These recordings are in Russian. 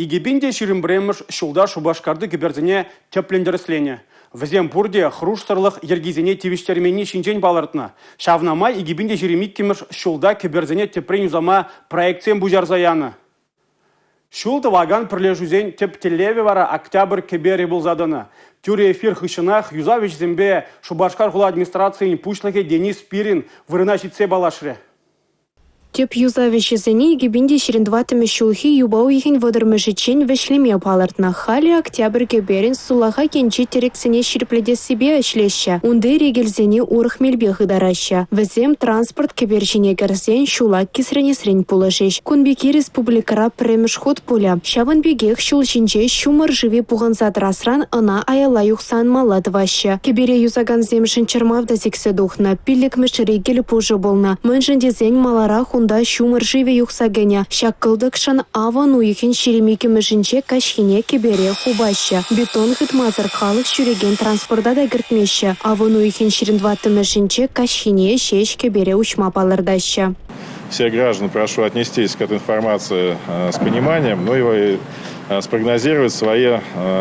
Игибинде ширимбремыш шулда шубашкарды киберзіне теплендереслене. Візем бұрде хруштарлық ергизіне тивиштермені шинжен балыртына. Шавнама игибинде ширимик кеміш шулда киберзіне тепрен юзама проекциям бұжарзаяны. Шулды ваган пірлежузен тептелеве вара октябрь кебері бұлзадыны. Тюре эфир хышынах юзавич зембе шубашкар хула администрациян пушлыке Денис Пирин вырынашитсе балашре. Теп юзавещезени гибинде ширендватыме шулхи юбау ихин водырмышечен вешлеме палыртна. Хали октябрь кеберин сулаха кенчи терексене ширпледе себе эшлеща. Унды регельзени урых мельбе хыдараща. Везем транспорт кеберчине керсен шулак кисренесрен пулышеш. Кунбеки республикара премеш ход пуля. Шаван бегех шулчинче шумар живи пуганза трасран ана аяла юхсан маладваща. Кебере юзаган земшин чермавда зиксе духна. Пилик мешери гель пужы болна. Мэнжен дезень малара да шумыр живе юхсагеня. Шаккылдыкшан аван уйхин шеремеке межинче кашхине кебере хубаща. Бетон хитмазар халық шүреген транспорта да гіртмеща. Аван уйхин шерендваты межинче кашхине шеш кебере учма палырдаща. Всех граждан прошу отнестись к этой информации с пониманием, и спрогнозировать свои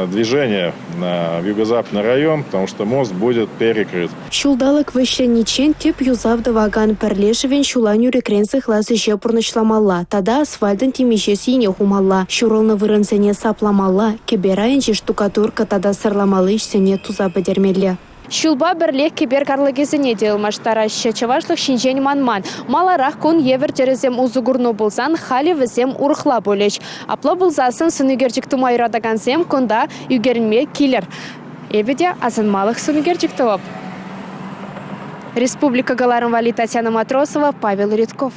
движения в юго-западный район, потому что мост будет перекрыт. Шулдалык вещеничен теп юзавды ваган перлешевен шуланю рекренсы хласы жепурнычламалла. Тада асфальтын темеше сине хумалла. Шурылны вырынсене сапламалла. Кеберайынче штукатурка тада сырламалы ишсене туза бедермелле. Шулба бірлек кебер карлыгезіне делмаштара шачавашлық шинжен манман. Маларақ кун евер терезем узугурну болсан, хали візем урхла болеч. Апло болзасын сынугерчик тумайрадаган зем кунда югерінме килер. Эбеде азынмалық сынугерчик туып. Республика Галарым Вали, Татьяна Матросова, Павел Редков.